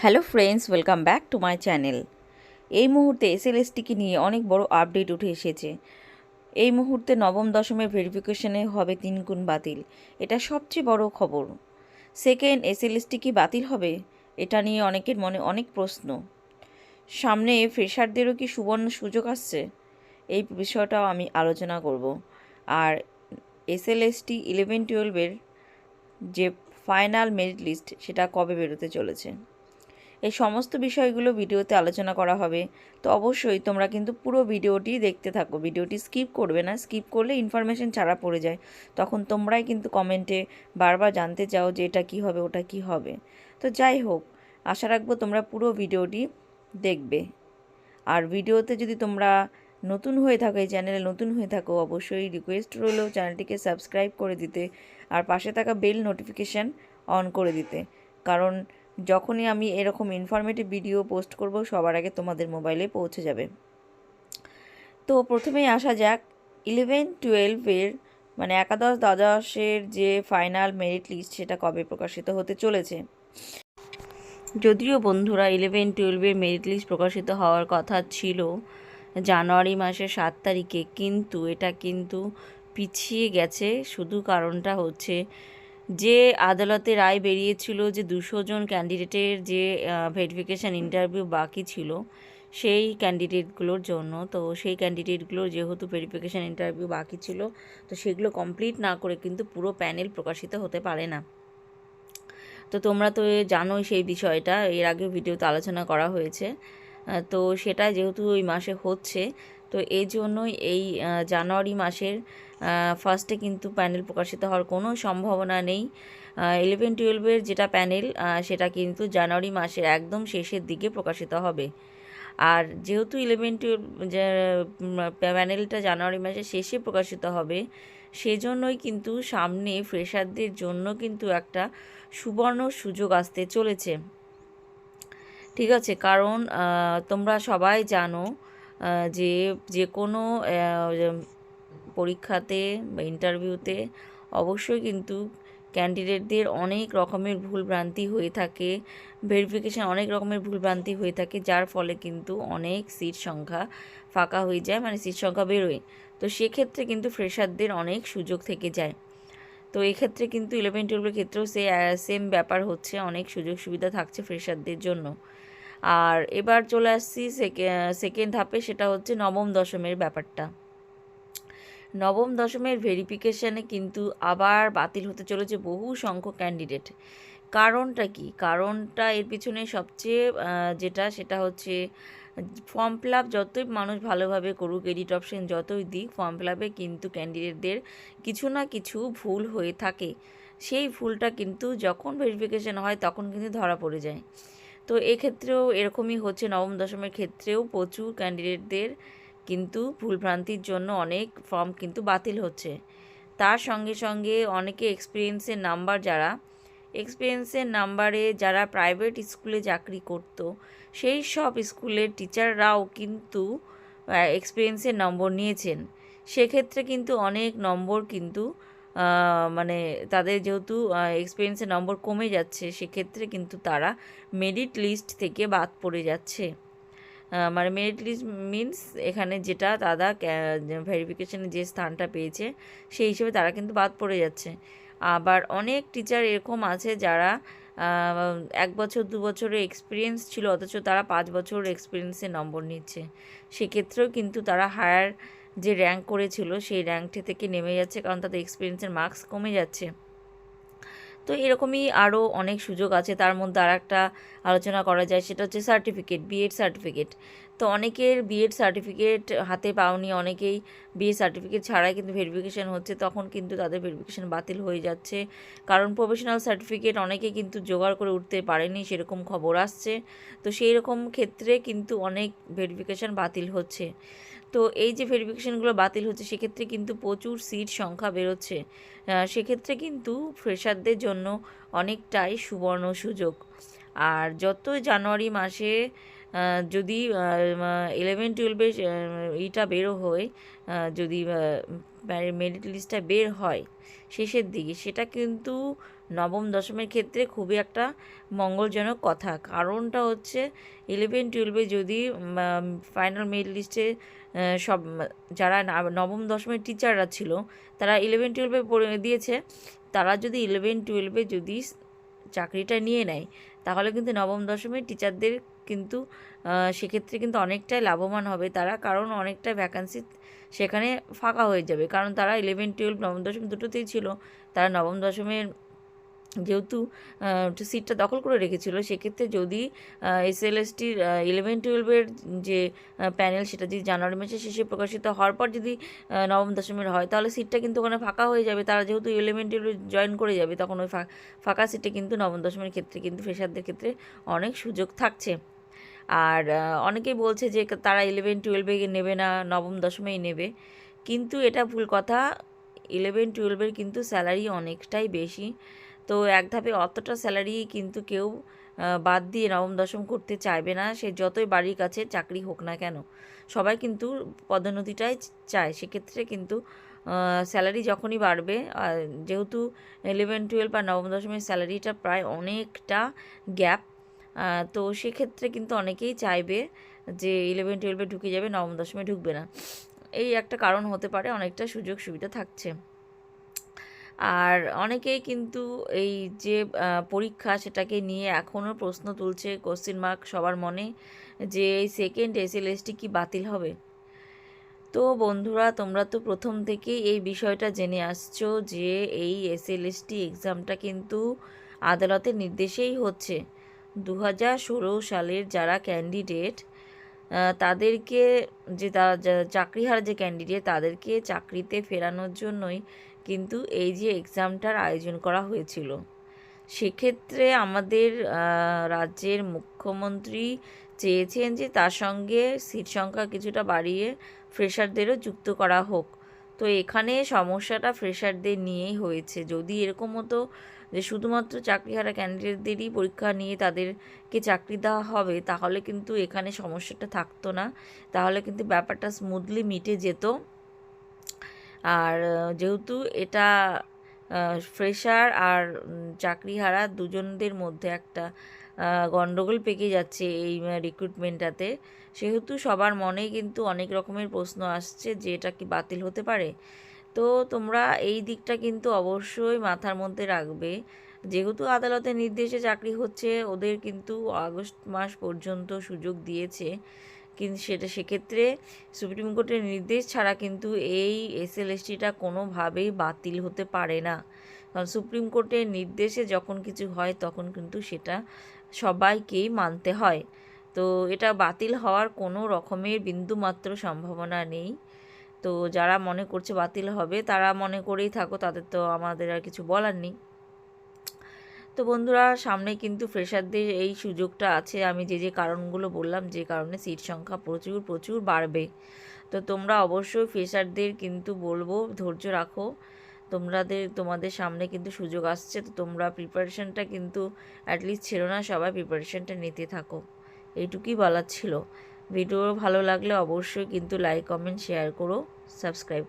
Hello friends, welcome back to my channel. এই মুহূর্তে এসএলএসটিকে নিয়ে অনেক বড় আপডেট উঠে এসেছে। এই মুহূর্তে নবম দশমের ভেরিফিকেশনে হবে 3 গুণ বাতিল। এটা সবচেয়ে বড় খবর। সেকেন্ড, এসএলএসটি কি বাতিল হবে? এটা নিয়ে অনেকের মনে অনেক প্রশ্ন। সামনে ফ্রেশারদেরও কি সুবর্ণ সুযোগ আসছে? এই বিষয়টাও আমি আলোচনা করব। আর এসএলএসটি 11-12-এর যে ফাইনাল মেরিট লিস্ট সেটা কবে বেরোতে চলেছে, এই সমস্ত বিষয়গুলো ভিডিওতে আলোচনা করা হবে। তো অবশ্যই তোমরা কিন্তু পুরো ভিডিওটি দেখতে থাকো, ভিডিওটি স্কিপ করবে না। স্কিপ করলে ইনফরমেশন ছাড়া পড়ে যায়, তখন তোমরাই কিন্তু কমেন্টে বারবার জানতে চাও যে এটা কী হবে, ওটা কী হবে। তো যাই হোক, আশা রাখবো তোমরা পুরো ভিডিওটি দেখবে। আর ভিডিওতে যদি তোমরা নতুন হয়ে থাকো, এই চ্যানেলে নতুন হয়ে থাকো, অবশ্যই রিকোয়েস্ট রইল চ্যানেলটিকে সাবস্ক্রাইব করে দিতে আর পাশে থাকা বেল নোটিফিকেশান অন করে দিতে, কারণ যখনই আমি এরকম ইনফরমেটিভ ভিডিও পোস্ট করব সবার আগে তোমাদের মোবাইলে পৌঁছে যাবে। তো প্রথমেই আসা যাক 11-12-এর মানে একাদশ দ্বাদশের যে ফাইনাল মেরিট লিস্ট সেটা কবে প্রকাশিত হতে চলেছে। যদিও বন্ধুরা 11-12-এর মেরিট লিস্ট প্রকাশিত হওয়ার কথা ছিল জানুয়ারি মাসের 7 তারিখে, কিন্তু এটা কিন্তু পিছিয়ে গেছে। শুধু কারণটা হচ্ছে যে আদালতে রায় বেরিয়েছিল যে 200 জন ক্যান্ডিডেটের যে ভেরিফিকেশান ইন্টারভিউ বাকি ছিল সেই ক্যান্ডিডেটগুলোর জন্য। তো সেই ক্যান্ডিডেটগুলোর যেহেতু ভেরিফিকেশান ইন্টারভিউ বাকি ছিল, তো সেগুলো কমপ্লিট না করে কিন্তু পুরো প্যানেল প্রকাশিত হতে পারে না। তো তোমরা তো জানোই সেই বিষয়টা, এর আগে ভিডিওতে আলোচনা করা হয়েছে। তো সেটা যেহেতু ওই মাসে হচ্ছে, তো এই জন্যই এই জানুয়ারি মাসের ফার্স্টে কিন্তু প্যানেল প্রকাশিত হওয়ার কোনো সম্ভাবনা নেই। 11-12-এর যেটা প্যানেল সেটা কিন্তু জানুয়ারি মাসের একদম শেষের দিকে প্রকাশিত হবে। আর যেহেতু 11-12 যে প্যানেলটা জানুয়ারি মাসের শেষে প্রকাশিত হবে, সেজন্যই কিন্তু সামনে ফ্রেশারদের জন্য কিন্তু একটা সুবর্ণ সুযোগ আসতে চলেছে। ঠিক আছে, কারণ তোমরা সবাই জানো যে যে কোনো পরীক্ষাতে বা ইন্টারভিউতে অবশ্যই কিন্তু ক্যান্ডিডেটদের অনেক রকমের ভুলভ্রান্তি হয়ে থাকে, ভেরিফিকেশান অনেক রকমের ভুলভ্রান্তি হয়ে থাকে, যার ফলে কিন্তু অনেক সিট সংখ্যা ফাঁকা হয়ে যায়, মানে সিট সংখ্যা বেরোয়। তো সেক্ষেত্রে কিন্তু ফ্রেশারদের অনেক সুযোগ থেকে যায়। তো এক্ষেত্রে কিন্তু 11-12-এর ক্ষেত্রেও সেম ব্যাপার হচ্ছে, অনেক সুযোগ সুবিধা থাকছে ফ্রেশারদের জন্য। আর এবার চলে আসছি সেকেন্ড ধাপে, সেটা হচ্ছে নবম দশমের ব্যাপারটা। নবম দশমের ভেরিফিকেশানে কিন্তু আবার বাতিল হতে চলেছে বহু সংখ্যক ক্যান্ডিডেট। কারণটা কি? কারণটা এর পিছনে সবচেয়ে যেটা সেটা হচ্ছে ফর্ম ফিল আপ যতই মানুষ ভালোভাবে করুক, এডিট অপশন যতই দিক, ফর্ম ফিল আপে কিন্তু ক্যান্ডিডেটদের কিছু না কিছু ভুল হয়ে থাকে। সেই ভুলটা কিন্তু যখন ভেরিফিকেশান হয় তখন কিন্তু ধরা পড়ে যায়। তো এক্ষেত্রেও এরকমই হচ্ছে, নবম দশমের ক্ষেত্রেও প্রচুর ক্যান্ডিডেটদের কিন্তু ভুলভ্রান্তির জন্য অনেক ফর্ম কিন্তু বাতিল হচ্ছে। তার সঙ্গে সঙ্গে অনেকে এক্সপিরিয়েন্সের নাম্বারে যারা প্রাইভেট স্কুলে চাকরি করত, সেই সব স্কুলের টিচাররাও কিন্তু এক্সপিরিয়েন্সের নম্বর নিয়েছেন। সেক্ষেত্রে কিন্তু অনেক নম্বর কিন্তু মানে তাদের যেহেতু এক্সপিরিয়েন্সের নম্বর কমে যাচ্ছে, সেক্ষেত্রে কিন্তু তারা মেরিট লিস্ট থেকে বাদ পড়ে যাচ্ছে। মানে মেরিট লিস্ট মিনস এখানে যেটা তারা ভেরিফিকেশানে যে স্থানটা পেয়েছে সেই হিসেবে তারা কিন্তু বাদ পড়ে যাচ্ছে। আবার অনেক টিচার এরকম আছে যারা 1 বছর 2 বছরের এক্সপিরিয়েন্স ছিল, অথচ তারা 5 বছর এক্সপিরিয়েন্সের নম্বর নিচ্ছে। সেক্ষেত্রেও কিন্তু তারা হায়ার যে র্যাঙ্ক করেছিল সেই র্যাঙ্কটি থেকে নেমে যাচ্ছে, কারণ তাদের এক্সপিরিয়েন্সের মার্কস কমে যাচ্ছে। তো এরকমই আরও অনেক সুযোগ আছে। তার মধ্যে আর একটা আলোচনা করা যায়, সেটা হচ্ছে সার্টিফিকেট, বিএড সার্টিফিকেট। তো অনেকের বিএড সার্টিফিকেট হাতে পাওনি, অনেকেই বিএড সার্টিফিকেট ছাড়াই কিন্তু ভেরিফিকেশান হচ্ছে, তখন কিন্তু তাদের ভেরিফিকেশান বাতিল হয়ে যাচ্ছে। কারণ প্রফেশনাল সার্টিফিকেট অনেকে কিন্তু জোগাড় করে উঠতে পারেনি, সেরকম খবর আসছে। তো সেই রকম ক্ষেত্রে কিন্তু অনেক ভেরিফিকেশান বাতিল হচ্ছে। তো এই যে ভেরিফিকেশানগুলো বাতিল হচ্ছে, সেক্ষেত্রে কিন্তু প্রচুর সিট সংখ্যা বেরোচ্ছে। সেক্ষেত্রে কিন্তু ফ্রেশারদের জন্য অনেকটাই সুবর্ণ সুযোগ। আর যত জানুয়ারি মাসে যদি 11-12-এর এইটা বেরো হয়, যদি মেরিট লিস্টটা বের হয় শেষের দিকে, সেটা কিন্তু নবম দশমের ক্ষেত্রে খুবই একটা মঙ্গলজনক কথা। কারণটা হচ্ছে 11-12 যদি ফাইনাল মেরিট লিস্টে সব যারা নবম দশমের টিচাররা ছিল তারা 11-12 দিয়েছে, তারা যদি 11-12 যদি চাকরিটা নিয়ে নেয় তাহলে কিন্তু নবম দশমের টিচারদের কিন্তু সেক্ষেত্রে কিন্তু অনেকটাই লাভবান হবে তারা, কারণ অনেকটা ভ্যাকান্সি সেখানে ফাঁকা হয়ে যাবে। কারণ তারা 11-12 নবম দশম দুটোতেই ছিল, তারা নবম দশমের যেহেতু সিটটা দখল করে রেখেছিল, সেক্ষেত্রে যদি এসএলএসটির 11-12 যে প্যানেল সেটা যদি জানুয়ারি মাসের শেষে প্রকাশিত হওয়ার পর যদি নবম দশমের হয় তাহলে সিটটা কিন্তু ওখানে ফাঁকা হয়ে যাবে। তারা যেহেতু 11-12 জয়েন করে যাবে, তখন ওই ফাঁকা সিটে কিন্তু নবম দশমের ক্ষেত্রে কিন্তু ফ্রেশারদের ক্ষেত্রে অনেক সুযোগ থাকছে। আর অনেকেই বলছে যে তারা 11-12 নেবে না, নবম দশমেই নেবে, কিন্তু এটা ভুল কথা। 11-12 কিন্তু স্যালারি অনেকটাই বেশি, তো এক ধাপে অতটা স্যালারি কিন্তু কেউ বাদ দিয়ে নবম দশম করতে চাইবে না, সে যতই বাড়ির কাছে চাকরি হোক না কেন। সবাই কিন্তু পদোন্নতিটাই চায়। সেক্ষেত্রে কিন্তু স্যালারি যখনই বাড়বে, যেহেতু 11-12 বা নবম দশমের স্যালারিটা প্রায় অনেকটা গ্যাপ, তো সেক্ষেত্রে কিন্তু অনেকেই চাইবে যে 11-12 ঢুকে যাবে, নবম দশমে ঢুকবে না। এই একটা কারণ হতে পারে, অনেকটা সুযোগ সুবিধা থাকছে। আর অনেকেই কিন্তু এই যে পরীক্ষা সেটাকে নিয়ে এখনও প্রশ্ন তুলছে, কোশ্চেন মার্ক সবার মনে, যে এই সেকেন্ড এসএলএসটি কি বাতিল হবে। তো বন্ধুরা, তোমরা তো প্রথম থেকেই এই বিষয়টা জেনে আসছো যে এই এসএলএসটি এক্সামটা কিন্তু আদালতের নির্দেশেই হচ্ছে। 2016 সালের যারা ক্যান্ডিডেট তাদেরকে, যে তারা চাকরিহারা যে ক্যান্ডিডেট তাদেরকে চাকরিতে ফেরানোর জন্যই কিন্তু এই যে এক্সামটার আয়োজন করা হয়েছিল। সেক্ষেত্রে আমাদের রাজ্যের মুখ্যমন্ত্রী চেয়েছেন যে তার সঙ্গে সিট সংখ্যা কিছুটা বাড়িয়ে ফ্রেশারদেরও যুক্ত করা হোক। তো এখানে সমস্যাটা ফ্রেশারদের নিয়েই হয়েছে। যদি এরকম হতো যে শুধুমাত্র চাকরিহারা ক্যান্ডিডেটদেরই পরীক্ষা নিয়ে তাদেরকে চাকরি দেওয়া হবে, তাহলে কিন্তু এখানে সমস্যাটা থাকতো না, তাহলে কিন্তু ব্যাপারটা স্মুথলি মিটে যেত। আর যেহেতু এটা ফ্রেশার আর চাকরিহারা দুজনদের মধ্যে একটা গণ্ডগোল পেকে যাচ্ছে এই রিক্রুটমেন্টটাতে, সেহেতু সবার মনেই কিন্তু অনেক রকমের প্রশ্ন আসছে যে এটা কি বাতিল হতে পারে। তো তোমরা এই দিকটা কিন্তু অবশ্যই মাথার মধ্যে রাখবে। যেহেতু আদালতের নির্দেশে চাকরি হচ্ছে, ওদের কিন্তু আগস্ট মাস পর্যন্ত সুযোগ দিয়েছে, কিন্তু সেক্ষেত্রে সুপ্রিম কোর্টের নির্দেশ ছাড়া কিন্তু এই এসএলএসটিটা কোনোভাবেই বাতিল হতে পারে না। কারণ সুপ্রিম কোর্টের নির্দেশে যখন কিছু হয় তখন কিন্তু সেটা সবাইকেই মানতে হয়। তো এটা বাতিল হওয়ার কোনো রকমের বিন্দুমাত্র সম্ভাবনা নেই। তো যারা মনে করছে বাতিল হবে তারা মনে করেই থাকো, তাদের তো আমাদের আর কিছু বলার নেই। তো বন্ধুরা, সামনে কিন্তু ফ্রেশারদের এই সুযোগটা আছে। আমি যে কারণগুলো বললাম, যে কারণে সিট সংখ্যা প্রচুর প্রচুর বাড়বে, তো তোমরা অবশ্যই ফ্রেশারদের কিন্তু বলবো ধৈর্য রাখো। তোমাদের সামনে কিন্তু সুযোগ আসছে, তো তোমরা প্রিপারেশনটা কিন্তু অ্যাটলিস্ট ছিল না, সবাই প্রিপারেশনটা নিতে থাকো। এইটুকুই বলার ছিল। ভিডিও ভালো লাগলে অবশ্যই কিন্তু লাইক কমেন্ট শেয়ার করো, সাবস্ক্রাইব করো।